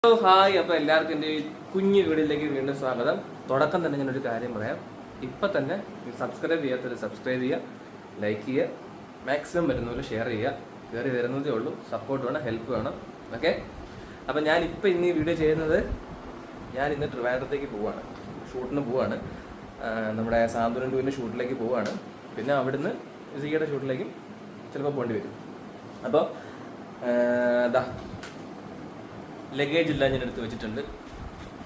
Hello hi. അപ്പോൾ എല്ലാവർക്കും എൻ്റെ കുഞ്ഞു വീഡിയോയിലേക്ക് വീണ്ടും സ്വാഗതം. തുടക്കം തന്നെ ഞാനൊരു കാര്യം പറയാം. ഇപ്പം തന്നെ സബ്സ്ക്രൈബ് ചെയ്യാത്തവർ സബ്സ്ക്രൈബ് ചെയ്യുക, ലൈക്ക് ചെയ്യുക, മാക്സിമം വരുന്നവർ ഷെയർ ചെയ്യുക. കയറി വരുന്നതേ ഉള്ളൂ, സപ്പോർട്ട് വേണം, ഹെൽപ്പ് വേണം. ഓക്കെ. അപ്പം ഞാനിപ്പോൾ ഇന്ന് ഈ വീഡിയോ ചെയ്യുന്നത്, ഞാൻ ഇന്ന് ട്രിവാൻഡ്രത്തേക്ക് പോവുകയാണ്, ഷൂട്ടിന് പോവുകയാണ്. നമ്മുടെ സാന്ത്വനം 2 ഷൂട്ടിലേക്ക് പോവുകയാണ്. പിന്നെ അവിടുന്ന് സിയുടെ ഷൂട്ടിലേക്കും ചിലപ്പോൾ പോകേണ്ടി വരും. അപ്പോൾ ലഗേജ് എല്ലാം ഞാൻ എടുത്ത് വെച്ചിട്ടുണ്ട്.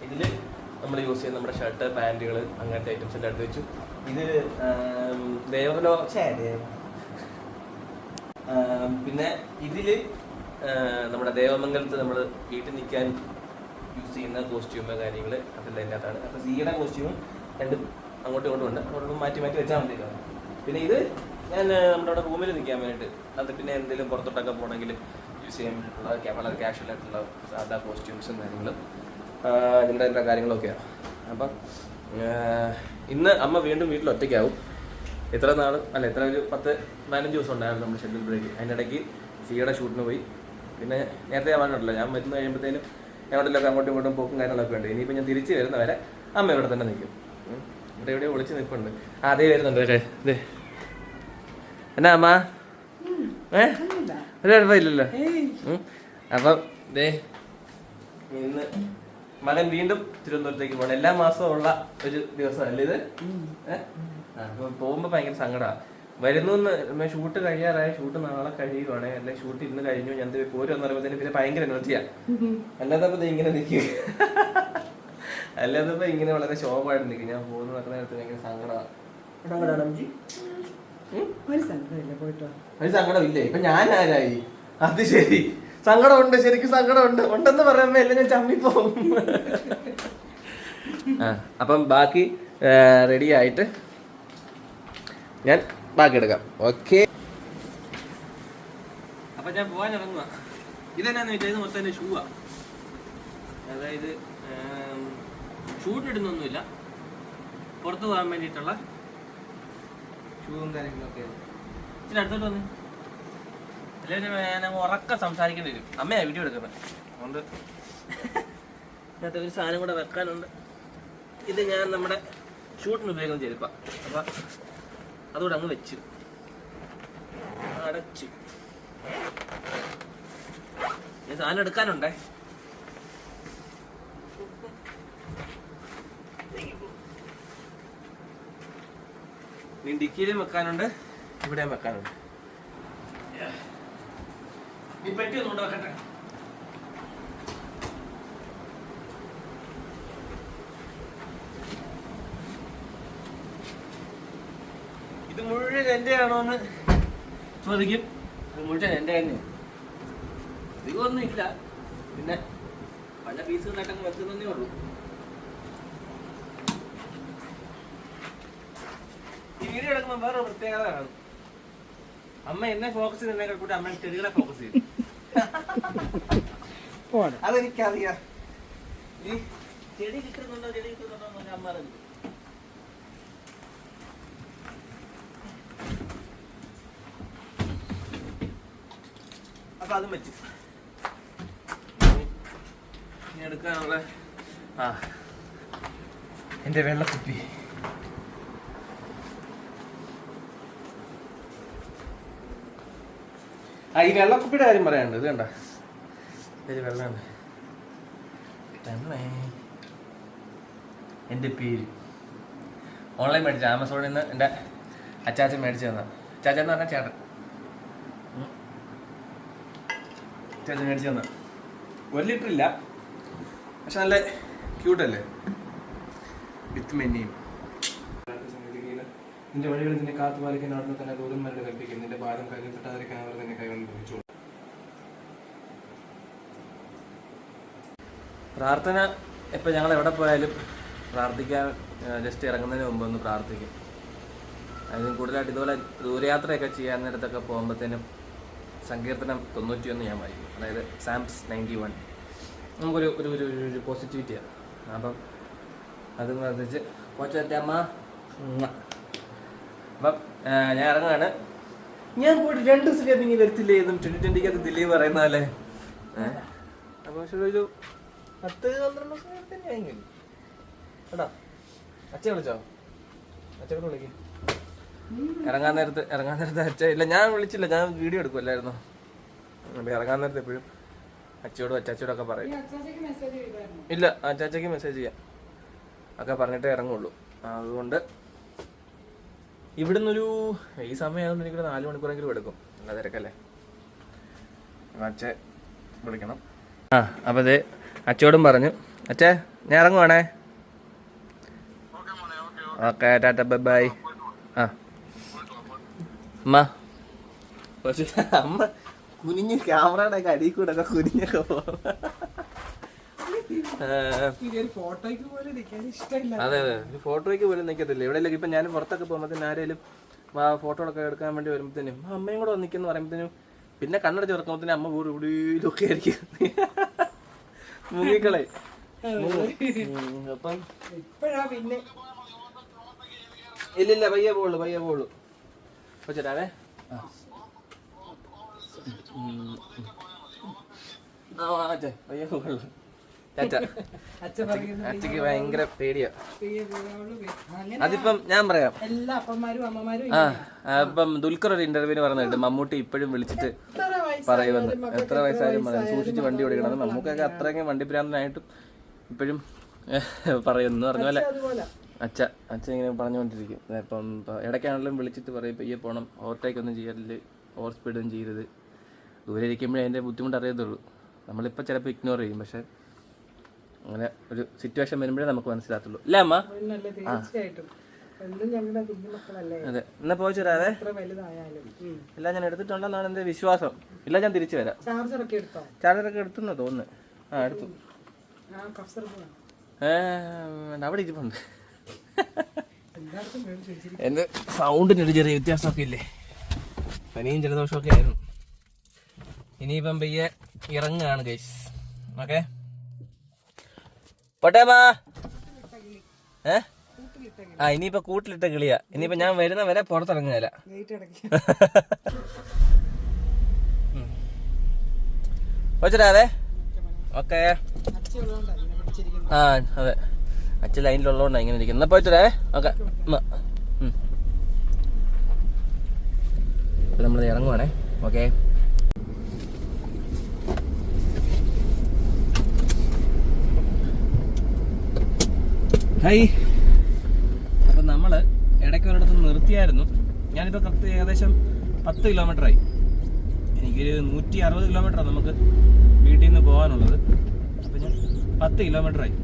ഇതിൽ നമ്മൾ യൂസ് ചെയ്യുന്ന നമ്മുടെ ഷർട്ട്, പാൻറ്റുകൾ, അങ്ങനത്തെ ഐറ്റംസ് എല്ലാം എടുത്ത് വെച്ചു. ഇത് പിന്നെ ഇതിൽ നമ്മുടെ ദേവമംഗലത്ത് നമ്മൾ വീട്ടിൽ നിൽക്കാൻ യൂസ് ചെയ്യുന്ന കോസ്റ്റ്യൂമ് കാര്യങ്ങൾ അതെല്ലാം ഇതിനകത്താണ്. അപ്പോൾ സിയുടെ കോസ്റ്റ്യൂമും രണ്ടും അങ്ങോട്ടും ഇങ്ങോട്ടും ഉണ്ട്, അങ്ങോട്ടും മാറ്റി മാറ്റി വെച്ചാൽ മതിയാണ്. പിന്നെ ഇത് ഞാൻ നമ്മുടെ അവിടെ റൂമിൽ നിൽക്കാൻ വേണ്ടിയിട്ട്, അത് പിന്നെ എന്തെങ്കിലും പുറത്തോട്ടൊക്കെ പോകണമെങ്കിൽ യൂസ് ചെയ്യാൻ വേണ്ടിയിട്ടുള്ള വളരെ കാഷ്വൽ ആയിട്ടുള്ള സാധാ കോസ്റ്റ്യൂംസും കാര്യങ്ങളും ഇതിൻ്റെ കാര്യങ്ങളൊക്കെയാണ്. അപ്പം ഇന്ന് അമ്മ വീണ്ടും വീട്ടിൽ ഒറ്റയ്ക്കാവും. എത്ര നാൾ അല്ല, എത്ര ഒരു 10-15 ദിവസം ഉണ്ടായിരുന്നു നമ്മൾ ഷെഡ്യൂൾ ബ്രേക്ക്. അതിനിടയ്ക്ക് സിയുടെ ഷൂട്ടിന് പോയി. പിന്നെ നേരത്തെ പറഞ്ഞിട്ടില്ല, ഞാൻ വരുന്ന കഴിയുമ്പോഴത്തേനും എവിടെയൊക്കെ അങ്ങോട്ടും ഇങ്ങോട്ടും പോക്കും കാര്യങ്ങളൊക്കെ ഉണ്ട്. ഇനിയിപ്പോൾ ഞാൻ തിരിച്ച് വരുന്നവരെ അമ്മ ഇവിടെ തന്നെ നിൽക്കും. ഇവിടെ എവിടെയോ വിളിച്ച് നിൽപ്പുണ്ട്. അതേ വരുന്നുണ്ട്. ഇതേ എന്നാ അമ്മ, ഒരു കുഴപ്പമില്ലല്ലോ. അപ്പം ദേ ഇന്ന് മകൻ വീണ്ടും തിരുവനന്തപുരത്തേക്ക് പോകണം. എല്ലാ മാസവും ഉള്ള ഒരു ദിവസമല്ലേ ഇത്? അപ്പൊ പോകുമ്പോ ഭയങ്കര സങ്കടമാണ്. വരുന്നു ഷൂട്ട് കഴിയാറായ, ഷൂട്ട് നാളെ കഴിയുവാണേ, അല്ലെ ഷൂട്ട് ഇന്ന് കഴിഞ്ഞു, ഞാൻ പോരും പറയുമ്പോഴത്തേന് പിന്നെ ഭയങ്കര എനർജിയാ. അല്ലാത്തപ്പോ ഇങ്ങനെ നിൽക്കും, അല്ലാത്തപ്പോ ഇങ്ങനെ വളരെ ശോഭമായിട്ട് നിൽക്കും. ഞാൻ പോകുന്ന നടക്കുന്ന നേരത്തെ ഭയങ്കര സങ്കടമാണ്. ഒരു സങ്കടം ഇല്ലേ? ഇപ്പൊ ഞാൻ ആരായി? അത് ശരി, സങ്കടമുണ്ട്, ശരിക്കും സങ്കടമുണ്ട്. ഉണ്ടെന്ന് പറയുമ്പോ എല്ലാം ഞാൻ ചമ്മിപ്പോവും. അപ്പം ബാക്കി റെഡി ആയിട്ട് ഞാൻ ബാക്കി എടുക്കാം. ഓക്കെ. അപ്പൊ ഞാൻ പോവാൻ ഇറങ്ങുക. ഇതെന്നാന്ന് വെച്ചാൽ ഇത് മൊത്തം എന്റെ ഷൂവാ. അതായത് ഷൂട്ടിടുന്നൊന്നുമില്ല, പുറത്തു പോകാൻ വേണ്ടിയിട്ടുള്ള ഷൂവും കാര്യങ്ങളൊക്കെ. ഇച്ചിരി അടുത്തോട്ട് വന്ന് എല്ലാവരും ഞാൻ ഉറക്കം സംസാരിക്കേണ്ടി വരും. അമ്മയാ വീഡിയോ എടുക്കുന്നത്, അതുകൊണ്ട് ഇതിനകത്ത് ഒരു സാധനം കൂടെ വെക്കാനുണ്ട്. ഇത് ഞാൻ നമ്മുടെ ഷൂട്ടിന് ഉപയോഗിക്കുന്ന ചെരുപ്പ. അപ്പം അതുകൂടെ അങ്ങ് വെച്ചു അടച്ചു. ഈ സാധനം എടുക്കാനുണ്ടേ. ഇനി ഡിക്കിയിലും വെക്കാനുണ്ട്, ഇവിടെയും വെക്കാനുണ്ട്. ഈ പെട്ടി ഒന്നും കൊണ്ട് വെക്കട്ടെ. ഇത് മുഴുവൻ എൻ്റെ ആണോന്ന് ചോദിക്കും. ഇത് മുഴുവൻ എൻ്റെ തന്നെയാണ്, അധികമൊന്നും ഇല്ല. പിന്നെ പല പീസുകളായിട്ടങ്ങ് വെക്കുന്നതേ ഉള്ളൂ. ഈ വീഡിയോ എടുക്കുമ്പോൾ വേറെ പ്രത്യേകത കാണും. അമ്മ എന്നെ ഫോക്കസ് ചെയ്യുന്നതിനെ കൂട്ടി അമ്മ ചെടികളെ ഫോക്കസ് ചെയ്യും. അതെനിക്കറിയാം. ഈ ചെടി കിട്ടുന്നുണ്ടോ അമ്മ അറിയില്ല. അപ്പൊ അതും വെച്ചു ഇനി എടുക്കാനുള്ള എന്റെ വെള്ളക്കുപ്പി. ഈ വെള്ളക്കുപ്പിയുടെ കാര്യം പറയാനുണ്ട്. ഇത് കണ്ട, ഇത് വെള്ളമാണ്. എൻ്റെ പേര് ഓൺലൈൻ മേടിച്ച, ആമസോണിൽ നിന്ന് എൻ്റെ അച്ചാച്ചൻ മേടിച്ചു തന്ന. അച്ചാച്ചൻ എന്ന് പറഞ്ഞാൽ ചേട്ടൻ. ചേട്ടൻ മേടിച്ചു തന്ന 1 ലിറ്റർ ഇല്ല, പക്ഷെ നല്ല ക്യൂട്ടല്ലേ, വിത്ത് മെന്നിയും. നിന്റെ വഴികൾ നിന്നെ കാത്തുപാലിക്കാൻ അവിടുന്ന് തന്നെ ദൂതന്മാരുടെ കൽപ്പിക്കും. നിന്റെ പാദം കയ്യിൽ തട്ടാതിരിക്കാൻ അവർ നിന്നെ കൈകൊണ്ട് ഭവിച്ചു. പ്രാർത്ഥന ഇപ്പം ഞങ്ങൾ എവിടെ പോയാലും പ്രാർത്ഥിക്കാൻ ജസ്റ്റ് ഇറങ്ങുന്നതിന് മുമ്പ് ഒന്ന് പ്രാർത്ഥിക്കും. അതിന് കൂടുതലായിട്ട് ഇതുപോലെ ദൂരയാത്രയൊക്കെ ചെയ്യാൻ നേരത്തൊക്കെ പോകുമ്പോഴത്തേനും സങ്കീർത്തനം 91 ഞാൻ വായിക്കും. അതായത് സാംസ് 91. നമുക്കൊരു ഒരു ഒരു പോസിറ്റിവിറ്റിയാണ്. അപ്പം അത് പ്രാർത്ഥിച്ച് പോച്ചേ അമ്മ. അപ്പം ഞാൻ ഇറങ്ങുകയാണ്. ഞാൻ പോയിട്ട് 2 ദിവസം കഴിഞ്ഞ് വരത്തില്ലേ എന്നും 2020 ദിലീപ് പറയുന്ന പോലെ. അപ്പോൾ പക്ഷേ ഒരു 10-12 ദിവസം തന്നെയായെങ്കിൽ കേട്ടോ. അച്ഛ വിളിച്ചോ? അച്ഛനോട് വിളിക്ക്. ഇറങ്ങാൻ നേരത്ത് അച്ഛ ഇല്ല, ഞാൻ വിളിച്ചില്ല, ഞാൻ വീഡിയോ എടുക്കുമല്ലായിരുന്നു. ഇറങ്ങാൻ നേരത്തെ എപ്പോഴും അച്ഛയോടും അച്ചാച്ചയോടൊക്കെ പറയും. ഇല്ല, അച്ചാച്ചയ്ക്ക് മെസ്സേജ് ചെയ്യാം ഒക്കെ പറഞ്ഞിട്ടേ ഇറങ്ങുള്ളൂ. അതുകൊണ്ട് ഇവിടുന്നൊരു ഈ സമയമാകുമ്പോൾ എനിക്കൊരു 4 മണിക്കൂറെങ്കിലും എടുക്കും. നല്ല തിരക്കല്ലേ. അച്ഛ വിളിക്കണം. അപ്പോൾ അതെ അച്ഛയോടും പറഞ്ഞു, അച്ഛേ ഞാൻ ഇറങ്ങുവാണേ. Okay tata bye bye. അമ്മ കുനിഞ്ഞ് ക്യാമറയുടെ ഒക്കെ അടിയിൽ കൂടെ ഒക്കെ കുനിഞ്ഞൊക്കെ പോകും. അതെ അതെ, ഫോട്ടോയ്ക്ക് പോലും നിൽക്കത്തില്ല ഇവിടെ. ഇപ്പം ഞാൻ പുറത്തൊക്കെ പോകുമ്പോഴത്തേനും ആരെങ്കിലും ഫോട്ടോകളൊക്കെ എടുക്കാൻ വേണ്ടി വരുമ്പോഴത്തേനും അമ്മയും കൂടെ നിൽക്കുന്നു പറയുമ്പോഴത്തേനും പിന്നെ കണ്ണടച്ച് തുറക്കുമ്പോഴത്തേനും അമ്മ ഇവിടെയൊക്കെ ആയിരിക്കും മുങ്ങിക്കളെ. അപ്പം ഇല്ലില്ല, പയ്യെ പോളൂ ചേട്ടാവേ. പയ്യെ പോളൂ. അച്ഛക്ക് ഭയങ്കര പേടിയാ. അതിപ്പം ഞാൻ പറയാം, ഇപ്പം ദുൽഖർ ഒരു ഇന്റർവ്യൂവിന് പറഞ്ഞിട്ട് മമ്മൂട്ടി ഇപ്പോഴും വിളിച്ചിട്ട് പറയുമെന്ന്. എത്ര വയസ്സായാലും പറയാം, സൂക്ഷിച്ച് വണ്ടി ഓടിക്കണം. മമ്മൂക്കൊക്കെ അത്രയ്ക്കും വണ്ടി ഭ്രാന്തനായിട്ടും ഇപ്പോഴും പറയുമെന്ന് പറഞ്ഞ പോലെ അച്ഛൻ ഇങ്ങനെ പറഞ്ഞുകൊണ്ടിരിക്കും. ഇപ്പം ഇടയ്ക്കാണെങ്കിലും വിളിച്ചിട്ട് പറയും പയ്യെ പോകണം, ഓവർടേക്ക് ഒന്നും ചെയ്യരുത്, ഓവർ സ്പീഡൊന്നും ചെയ്യരുത്. ദൂരെ ഇരിക്കുമ്പോഴേ അതിൻ്റെ ബുദ്ധിമുട്ട് അറിയത്തുള്ളൂ. നമ്മളിപ്പോൾ ചിലപ്പോൾ ഇഗ്നോർ ചെയ്യും, പക്ഷെ അങ്ങനെ ഒരു സിറ്റുവേഷൻ വരുമ്പോഴേ നമുക്ക് മനസ്സിലാത്തുള്ളൂ. അല്ലേ അമ്മ? അതെ, എന്നാ പോയി ചേരാവേ. എല്ലാം ഞാൻ എടുത്തിട്ടുണ്ടെന്നാണ് എൻ്റെ വിശ്വാസം. ഇല്ല, ഞാൻ തിരിച്ചു വരാം. ചാർജറൊക്കെ എടുത്തെന്നാ തോന്നുന്നു. എടുത്തു. അവിടെ ഇരിപ്പുണ്ട്. എൻ്റെ സൗണ്ടിനൊരു ചെറിയ വ്യത്യാസമൊക്കെ ഇല്ലേ, പനിയും ജലദോഷമൊക്കെ ആയിരുന്നു. ഇനിയിപ്പം പയ്യെ ഇറങ്ങുകയാണ് ഗൈസ്. ഓക്കെ പോട്ടേമാ. ഇനിയിപ്പോ കൂട്ടിലിട്ട കിളിയാ. ഇനിയിപ്പോ ഞാൻ വരുന്ന വരെ പുറത്തിറങ്ങുകയില്ല. വെച്ചിട്ടാവേ. ഓക്കെ അതെ, അച്ഛൻ ലൈനിലുള്ളതുകൊണ്ടാ ഇങ്ങനെ ഇരിക്കുന്നത്. എന്നാ പോയിട്ടേ. ഓക്കെ, നമ്മൾ ഇറങ്ങുവാണേ. Okay, hi. അപ്പം നമ്മൾ ഇടയ്ക്ക് ഒരിടത്ത് നിർത്തിയായിരുന്നു. ഞാനിപ്പോൾ കറക്റ്റ് ഏകദേശം 10 കിലോമീറ്ററായി. എനിക്കൊരു 160 കിലോമീറ്ററാണ് നമുക്ക് വീട്ടിൽ നിന്ന് പോകാനുള്ളത്. അപ്പം ഞാൻ 10 കിലോമീറ്ററായി.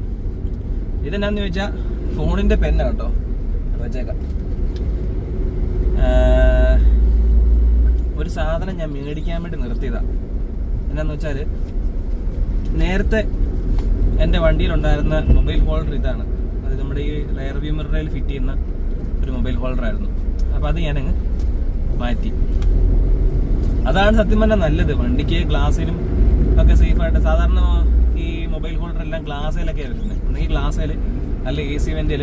ഇതെന്നാന്ന് ചോദിച്ചാൽ ഫോണിൻ്റെ പെന്നാണ് കേട്ടോ, വെച്ചേക്കാം. ഒരു സാധനം ഞാൻ മേടിക്കാൻ വേണ്ടി നിർത്തിയതാണ്. എന്നാന്ന് വെച്ചാൽ നേരത്തെ എൻ്റെ വണ്ടിയിലുണ്ടായിരുന്ന മൊബൈൽ ഹോൾഡർ ഇതാണ്. അത് നമ്മുടെ ഈ റെയർ വ്യൂ മിററിൽ ഫിറ്റ് ചെയ്യുന്ന ഒരു മൊബൈൽ ഹോൾഡറായിരുന്നു. അപ്പോൾ അത് ഞാനങ്ങ് മാറ്റി. അതാണ് സത്യം പറഞ്ഞാൽ നല്ലത്. വണ്ടിക്ക് ഗ്ലാസ്സിലും ഒക്കെ സേഫായിട്ട്. സാധാരണ ഈ മൊബൈൽ ഹോൾഡർ എല്ലാം ഗ്ലാസ്സിലൊക്കെ വരുന്നത്. ഒന്നെങ്കിൽ ഗ്ലാസ്സിൽ അല്ല AC വെന്റിൽ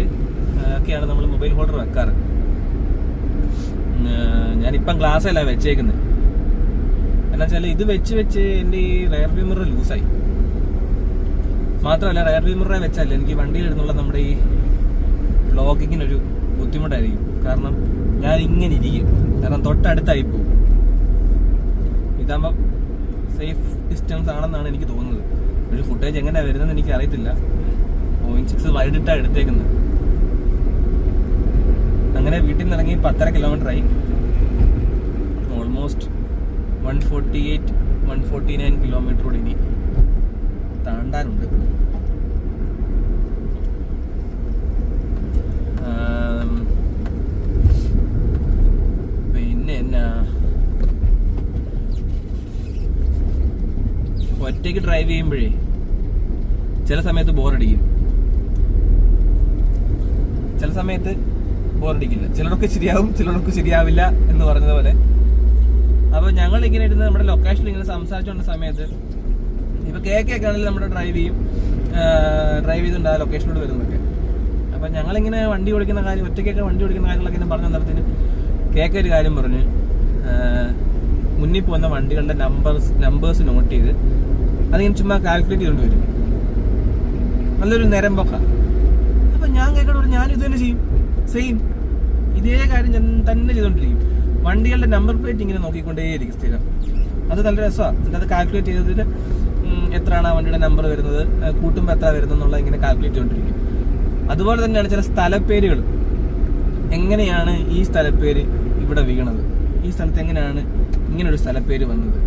ഒക്കെയാണ് നമ്മൾ മൊബൈൽ ഹോൾഡർ വെക്കാറ്. ഞാനിപ്പം ഗ്ലാസ്സിലാണ് വെച്ചേക്കുന്നത്. എന്നാ വെച്ചാൽ ഇത് വെച്ച് എൻ്റെ ഈ റെയർ വ്യൂ മിറർ ലൂസായി. മാത്രമല്ല, റെയർ വ്യൂ മിററെ വെച്ചാൽ എനിക്ക് വണ്ടിയിലിരുന്നുള്ള നമ്മുടെ ഈ വ്ളോഗിങ്ങിനൊരു ബുദ്ധിമുട്ടായിരിക്കും. കാരണം ഞാൻ ഇങ്ങനെ ഇരിക്കും, കാരണം തൊട്ടടുത്തായി പോകും. ഇതാകുമ്പോൾ സേഫ് ഡിസ്റ്റൻസ് ആണെന്നാണ് എനിക്ക് തോന്നുന്നത്. ഒരു ഫുട്ടേജ് എങ്ങനെയാണ് വരുന്നതെന്ന് എനിക്ക് അറിയത്തില്ല. 0.6 വൈഡിട്ടാണ് എടുത്തേക്കുന്നത്. അങ്ങനെ വീട്ടിൽ നിന്ന് ഇറങ്ങി 10.5 കിലോമീറ്ററായി. ഓൾമോസ്റ്റ് 148-149 കിലോമീറ്ററോട് ഇനി താണ്ടാനുണ്ട്. പിന്നെ എന്നാ, ഒറ്റയ്ക്ക് ഡ്രൈവ് ചെയ്യുമ്പോഴേ ചില സമയത്ത് ബോറടിക്കും, ചില സമയത്ത് ബോറടിക്കില്ല. ചിലർക്ക് ശരിയാവും, ചിലർക്ക് ശരിയാവില്ല എന്ന് പറഞ്ഞതുപോലെ. അപ്പോൾ ഞങ്ങൾ ഇങ്ങനെ ഇരുന്ന് നമ്മുടെ ലൊക്കേഷനിൽ ഇങ്ങനെ സംസാരിച്ചുകൊണ്ട സമയത്ത് ഇപ്പൊ കേക്കൊക്കെ ആണെങ്കിൽ നമ്മുടെ ഡ്രൈവ് ചെയ്തിട്ടുണ്ട് ആ ലൊക്കേഷനോട് വരുന്നതൊക്കെ. അപ്പൊ ഞങ്ങളിങ്ങനെ വണ്ടി ഓടിക്കുന്ന കാര്യം, ഒറ്റയ്ക്കൊക്കെ വണ്ടി ഓടിക്കുന്ന കാര്യങ്ങളൊക്കെ ഇങ്ങനെ പറഞ്ഞു തന്നതിന് കേക്ക് ഒരു കാര്യം പറഞ്ഞു. മുന്നിൽ പോകുന്ന വണ്ടികളുടെ നമ്പേഴ്സ് നോട്ട് ചെയ്ത് അതിങ്ങനെ ചുമ്മാ കാൽക്കുലേറ്റ് ചെയ്തുകൊണ്ട് വരും. നല്ലൊരു നിരമ്പൊക്കെ. അപ്പം ഞാൻ കേൾക്കണ ഞാൻ ഇത് തന്നെ ചെയ്യും, സെയിം ഇതേ കാര്യം ഞാൻ തന്നെ ചെയ്തുകൊണ്ടിരിക്കും. വണ്ടികളുടെ നമ്പർ പ്ലേറ്റ് ഇങ്ങനെ നോക്കിക്കൊണ്ടേയിരിക്കും സ്ഥിരം. അത് നല്ല രസമാണ്. എന്നിട്ട് അത് കാൽക്കുലേറ്റ് ചെയ്തതിൽ എത്രയാണ് ആ വണ്ടിയുടെ നമ്പർ വരുന്നത്, കൂട്ടുമ്പോൾ എത്ര വരുന്നത് എന്നുള്ളത് ഇങ്ങനെ കാൽക്കുലേറ്റ് ചെയ്തുകൊണ്ടിരിക്കും. അതുപോലെ തന്നെയാണ് ചില സ്ഥലപ്പേരുകൾ. എങ്ങനെയാണ് ഈ സ്ഥലപ്പേര് ഇവിടെ വീണത്, ഈ സ്ഥലത്ത് എങ്ങനെയാണ് ഇങ്ങനൊരു സ്ഥലപ്പേര് വന്നത്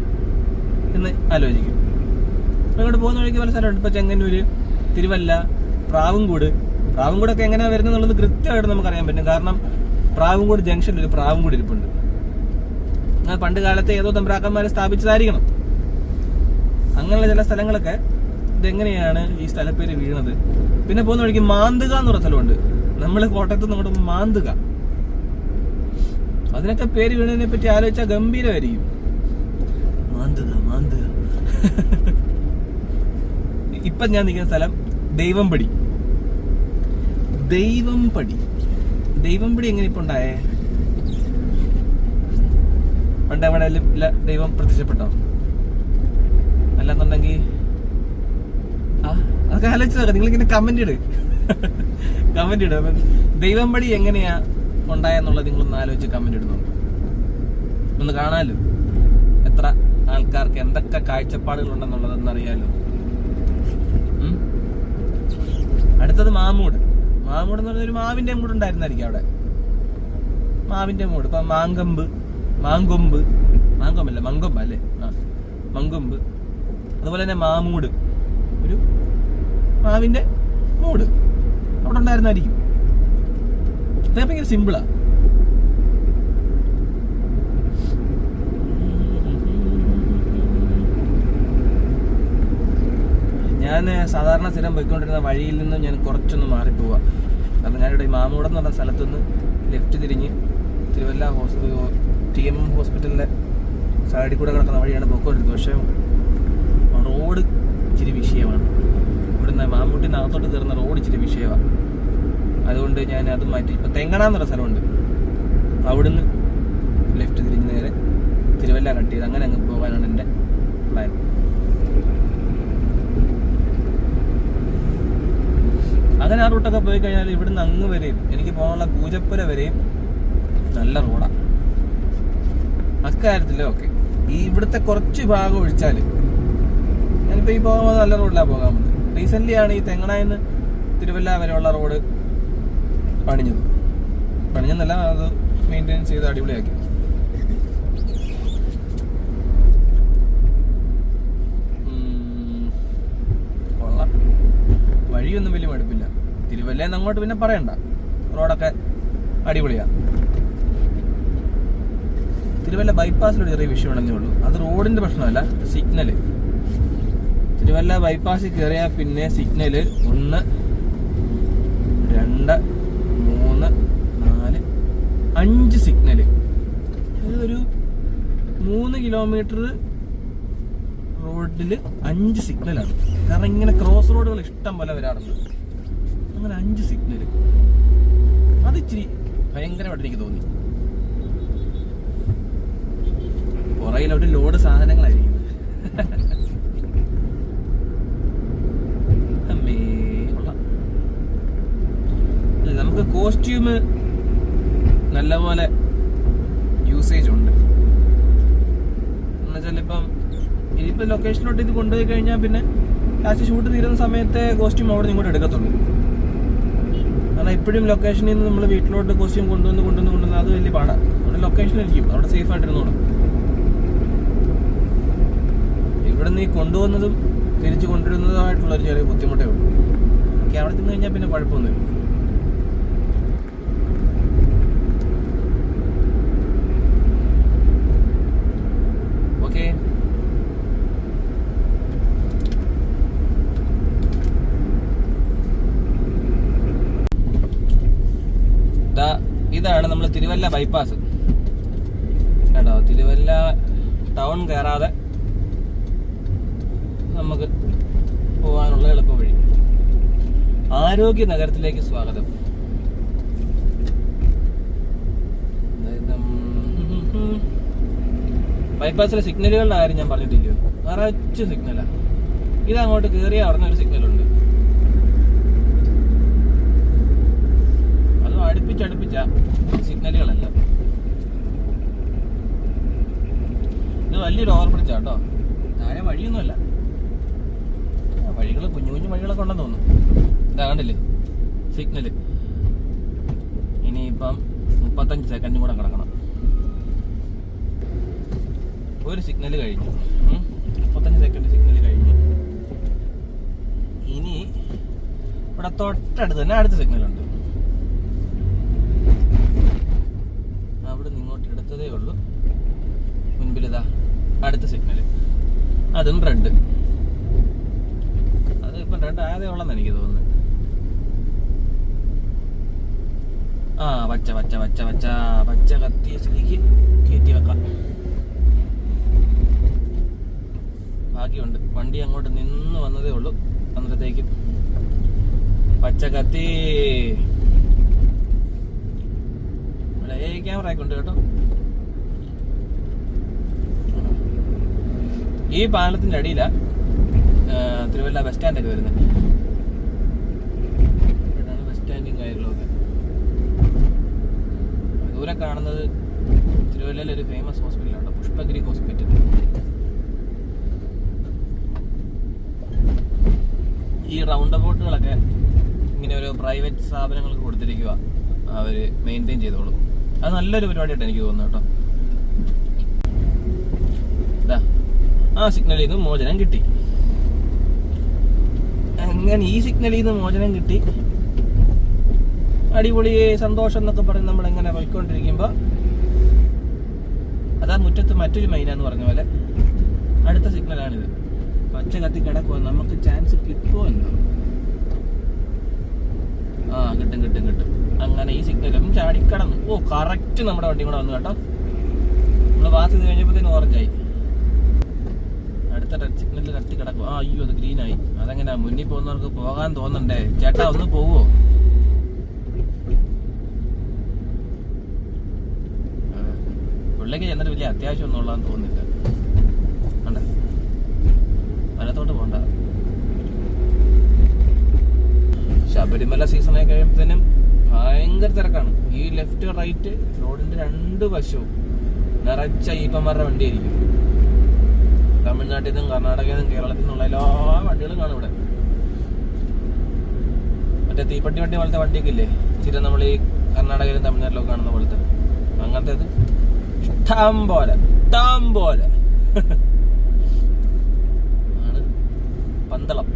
എന്ന് ആലോചിക്കും. അപ്പോൾ ഇങ്ങോട്ട് പോകുന്ന വഴിക്ക് പല സ്ഥലമുണ്ട്. ഇപ്പോൾ ചെങ്ങന്നൂര്, തിരുവല്ല, പ്രാവുംകൂടൊക്കെ എങ്ങനെയാണ് വരുന്നത് എന്നുള്ളത് കൃത്യമായിട്ട് നമുക്കറിയാൻ പറ്റും. കാരണം പ്രാവുംകൂട് ജംഗ്ഷനിൽ ഒരു പ്രാവുംകൂട് ഇരിപ്പുണ്ട്. പണ്ട് കാലത്തെ ഏതോ തമ്പ്രാക്കന്മാരെ സ്ഥാപിച്ചതായിരിക്കണം. അങ്ങനെയുള്ള ചില സ്ഥലങ്ങളൊക്കെ ഇതെങ്ങനെയാണ് ഈ സ്ഥലപ്പേര് വീണത്. പിന്നെ പോകുന്ന വഴിക്ക് മാന്തുക എന്ന് പറഞ്ഞ സ്ഥലമുണ്ട്. നമ്മൾ കോട്ടയത്ത് നിന്ന് അങ്ങോട്ട് മാന്തുക, അതിനൊക്കെ പേര് വീണതിനെ പറ്റി ആലോചിച്ചാൽ ഗംഭീരമായിരിക്കും. മാന്തുക. ഇപ്പൊ ഞാൻ നിൽക്കുന്ന സ്ഥലം ദൈവംപടി എങ്ങനെ ഇപ്പൊ ഉണ്ടായേ? പണ്ട് എവിടെയെങ്കിലും ഇല്ല ദൈവം പ്രത്യക്ഷപ്പെട്ടോ? അല്ലെന്നുണ്ടെങ്കിൽ അതൊക്കെ ആലോചിച്ചതൊക്കെ നിങ്ങളിങ്ങനെ കമന്റ് ഇട്. ദൈവംപടി എങ്ങനെയാ ഉണ്ടായെന്നുള്ളത് നിങ്ങളൊന്ന് ആലോചിച്ച് കമന്റ് ഇടുന്നുണ്ട്. ഒന്ന് കാണാലോ എത്ര ആൾക്കാർക്ക് എന്തൊക്കെ കാഴ്ചപ്പാടുകൾ ഉണ്ടെന്നുള്ളതെന്ന് അറിയാലോ. അടുത്തത് മാമൂട് എന്ന് പറഞ്ഞൊരു മാവിന്റെ മൂട് ഉണ്ടായിരുന്നായിരിക്കും അവിടെ. മാവിന്റെ മൂട്. ഇപ്പൊ മങ്കൊമ്പ് അല്ലേ? മങ്കൊമ്പ്. അതുപോലെ തന്നെ മാമൂട്, ഒരു മാവിന്റെ മൂട് അവിടെ ഉണ്ടായിരുന്നായിരിക്കും. അതൊക്കെ ഭയങ്കര സിമ്പിളാ. ഞാൻ സാധാരണ സ്ഥിരം പോയിക്കൊണ്ടിരുന്ന വഴിയിൽ നിന്ന് ഞാൻ കുറച്ചൊന്ന് മാറിപ്പോവാ. കാരണം ഞാനിവിടെ ഈ മാമൂടെന്ന് പറഞ്ഞ സ്ഥലത്തുനിന്ന് ലെഫ്റ്റ് തിരിഞ്ഞ് തിരുവല്ല TMM ഹോസ്പിറ്റലിലെ സൈഡിൽ കൂടെ കിടക്കുന്ന വഴിയാണ് പോയിക്കൊണ്ടിരുന്നത്. പക്ഷേ റോഡ് ഇച്ചിരി വിഷയമാണ്. ഇവിടുന്ന് മാമൂട്ടിനകത്തോട്ട് കയറുന്ന റോഡ് ഇച്ചിരി വിഷയമാണ്. അതുകൊണ്ട് ഞാൻ അത് മാറ്റി ഇപ്പം തെങ്ങണാന്നൊരു സ്ഥലമുണ്ട്, അവിടുന്ന് ലെഫ്റ്റ് തിരിഞ്ഞ് നേരെ തിരുവല്ല കട്ട് ചെയ്ത് അങ്ങനെ അങ്ങ് പോകാനാണ് എൻ്റെ പ്ലാൻ. അങ്ങനെ ആ റൂട്ടൊക്കെ പോയി കഴിഞ്ഞാൽ ഇവിടുന്ന് അങ്ങ് വരെയും എനിക്ക് പോകാനുള്ള പൂജപ്പുര വരെയും നല്ല റോഡാണ്. അക്കാര്യത്തില് ഓക്കെ. ഈ ഇവിടുത്തെ കുറച്ച് ഭാഗം ഒഴിച്ചാൽ ഞാനിപ്പോൾ ഈ പോകുമ്പോൾ നല്ല റോഡിലാണ് പോകാൻ പോകുന്നത്. റീസെൻ്റ്ലി ആണ് ഈ തെങ്ങണായിന്ന് തിരുവല്ല വരെയുള്ള റോഡ് പണിഞ്ഞെന്നല്ല, അത് മെയിൻറ്റെയിൻ ചെയ്ത് അടിപൊളിയാക്കി. കൊള്ളാം. വഴിയൊന്നും വലിയ മടുപ്പില്ല. തിരുവല്ലേന്ന് അങ്ങോട്ട് പിന്നെ പറയണ്ട, റോഡൊക്കെ അടിപൊളിയാണ്. തിരുവല്ല ബൈപ്പാസിലൊരു ചെറിയ വിഷയമാണെന്നേ ഉള്ളൂ. അത് റോഡിന്റെ പ്രശ്നമല്ല, സിഗ്നല്. തിരുവല്ല ബൈപ്പാസിൽ കയറിയാൽ പിന്നെ സിഗ്നല് 1, 2, 3, 4, 5 സിഗ്നല്. ഒരു 3 കിലോമീറ്റർ റോഡിൽ 5 സിഗ്നലാണ്. കാരണം ഇങ്ങനെ ക്രോസ് റോഡുകൾ ഇഷ്ടം പോലെ വരാറുണ്ട്. അങ്ങനെ 5 സിഗ്നല്, അത് ഇച്ചിരി ഭയങ്കരമായിട്ട് എനിക്ക് തോന്നി. പുറകിലോട്ട് ലോഡ് സാധനങ്ങളായിരിക്കും. നമുക്ക് കോസ്റ്റ്യൂം നല്ലപോലെ യൂസേജ് ഉണ്ട്. എന്നുവെച്ചാൽ ഇനിയിപ്പോൾ ലൊക്കേഷനിലോട്ട് ഇത് കൊണ്ടുപോയി കഴിഞ്ഞാൽ പിന്നെ ലാസ്റ്റ് ഷൂട്ട് തീരുന്ന സമയത്തെ കോസ്റ്റ്യൂം അവിടെ ഇങ്ങോട്ട് എടുക്കത്തുള്ളൂ. കാരണം എപ്പോഴും ലൊക്കേഷനിൽ നിന്ന് നമ്മൾ വീട്ടിലോട്ട് കോസ്റ്റ്യൂം കൊണ്ടുവന്ന് അത് വലിയ പാടാണ്. അവിടെ ലൊക്കേഷനിലിരിക്കും, അവിടെ സേഫ് ആയിട്ടിരുന്നോളും. ഇവിടെ നിന്ന് ഈ കൊണ്ടുവന്നതും തിരിച്ചു കൊണ്ടുവരുന്നതുമായിട്ടുള്ളൊരു ചെറിയ ബുദ്ധിമുട്ടേ ഉള്ളൂ. ഓക്കെ, അവിടെ ചെന്ന് കഴിഞ്ഞാൽ പിന്നെ കുഴപ്പമൊന്നുമില്ല. ഓക്കെ, ഇതാണ് നമ്മൾ തിരുവല്ല ബൈപ്പാസ്. കേട്ടോ, തിരുവല്ല ടൗൺ കയറാതെ നമുക്ക് പോകാനുള്ള എളുപ്പ വഴി. ആരോഗ്യ നഗരത്തിലേക്ക് സ്വാഗതം. ബൈപ്പാസിലെ സിഗ്നലുകളുടെ കാര്യം ഞാൻ പറഞ്ഞിട്ടില്ലയോ? നിറച്ച് സിഗ്നലാണ്. ഇതങ്ങോട്ട് കയറിയ അവിടെ ഒരു സിഗ്നലുണ്ട്. സ്ഥാപിച്ച സിഗ്നലുകളെല്ലാം. ഇത് വലിയൊരു ഓവർ ബ്രിഡ്ജാ കേട്ടോ, താഴെ വഴിയൊന്നുമല്ല, വഴികൾ കുഞ്ഞു കുഞ്ഞു വഴികളൊക്കെ ഉണ്ടെന്ന് തോന്നുന്നു. ഇതാ കണ്ടില്ലേ സിഗ്നല്. ഇനിയിപ്പം 35 സെക്കൻഡും കൂടെ കിടക്കണം. ഒരു സിഗ്നൽ കഴിഞ്ഞു, 35 സെക്കൻഡ് സിഗ്നൽ കഴിഞ്ഞു. ഇനി ഇവിടെ തൊട്ടടുത്ത് തന്നെ അടുത്ത സിഗ്നലുണ്ട്. അവിടെ നിന്ന് ഇങ്ങോട്ട് എടുത്തതേ ഉള്ളൂ. മുൻപിലിതാ അടുത്ത സിഗ്നൽ, അതും റെഡ്. അത് ഇപ്പം റെഡ് ആയതേ ഉള്ളെന്ന് എനിക്ക് തോന്നുന്നത്. ആ പച്ച പച്ച പച്ച പച്ച പച്ച കത്തിയ സ്ഥിതിക്ക് കയറ്റി വെക്കാം. ഭാഗ്യമുണ്ട്, വണ്ടി അങ്ങോട്ട് നിന്ന് വന്നതേ ഉള്ളൂ. അന്നത്തേക്കും പച്ച കത്തി. ഇവിടെ ക്യാമറ ഒക്കെ ഉണ്ട് കേട്ടോ. ഈ പാലത്തിന്റെ അടിയിലാ തിരുവല്ല ബസ് സ്റ്റാൻഡൊക്കെ വരുന്നത്. ഇവിടെയാണ് ബസ് സ്റ്റാൻഡും കാര്യങ്ങളൊക്കെ. ദൂരെ കാണുന്നത് തിരുവല്ലയിലെ ഒരു ഫേമസ് ഹോസ്പിറ്റലാണ്, പുഷ്പഗിരി ഹോസ്പിറ്റൽ. ഈ റൗണ്ട് അബൌട്ടുകളൊക്കെ ഇങ്ങനെ ഒരു പ്രൈവറ്റ് സ്ഥാപനങ്ങൾക്ക് കൊടുത്തിരിക്കുക, അവര് മെയിൻറ്റെയിൻ ചെയ്തോളും. അത് നല്ലൊരു പരിപാടിയായിട്ട് എനിക്ക് തോന്നുന്നു കേട്ടോ. ആ സിഗ്നലിൽ നിന്ന് മോചനം കിട്ടി. അങ്ങനെ ഈ സിഗ്നലിൽ നിന്ന് മോചനം കിട്ടി, അടിപൊളി സന്തോഷം എന്നൊക്കെ പറഞ്ഞ് നമ്മൾ എങ്ങനെ പോയിക്കൊണ്ടിരിക്കുമ്പോ അതാ മുറ്റത്ത് മറ്റൊരു മൈനാന്ന് പറഞ്ഞ പോലെ അടുത്ത സിഗ്നലാണിത്. പച്ച കത്തി കിടക്കുക, നമുക്ക് ചാൻസ് കിട്ടുമോ എന്നോ? ആ കിട്ടും കിട്ടും കിട്ടും. അങ്ങനെ ഈ സിഗ്നലും ചാടിക്കടന്നു. ഓ കറക്റ്റ് നമ്മുടെ വണ്ടി കൂടെ വന്നു കേട്ടോ. നമ്മള് പാസ് ചെയ്ത് കഴിഞ്ഞപ്പോഴത്തേന് ഓറഞ്ചായി. അടുത്ത റെഡ് സിഗ്നലിൽ കത്തി കിടക്കും. ആ അയ്യോ അത് ഗ്രീനായി. അതെങ്ങനെയാ മുന്നിൽ പോകുന്നവർക്ക് പോകാൻ തോന്നണ്ടേ? ചേട്ടാ ഒന്ന് പോവോ? പുള്ളിക്ക് ചെന്നിട്ട് വലിയ അത്യാവശ്യം ഒന്നും ഉള്ളതെന്ന് തോന്നുന്നില്ല. കണ്ടേ, വലത്തോട്ട് പോണ്ട. ശബരിമല സീസണായി കഴിയുമ്പോഴത്തേനും ഭയങ്കര തിരക്കാണ്. ഈ ലെഫ്റ്റ് റൈറ്റ് റോഡിന്റെ 2 വശവും നിറച്ച ഈപ്പന്മാരുടെ വണ്ടിയായിരിക്കും. തമിഴ്നാട്ടിൽ നിന്നും കർണാടകയിൽ നിന്നും കേരളത്തിൽ നിന്നുള്ള എല്ലാ വണ്ടികളും കാണും ഇവിടെ. മറ്റേ തീപ്പെട്ടി വണ്ടി പോലത്തെ വണ്ടിയൊക്കെ ഇല്ലേ, സ്ഥിരം നമ്മൾ ഈ കർണാടകയിലും തമിഴ്നാട്ടിലൊക്കെ കാണുന്ന പോലത്തെ, അങ്ങനത്തേത് ഇഷ്ടം പോലെ ആണ് പന്തളം.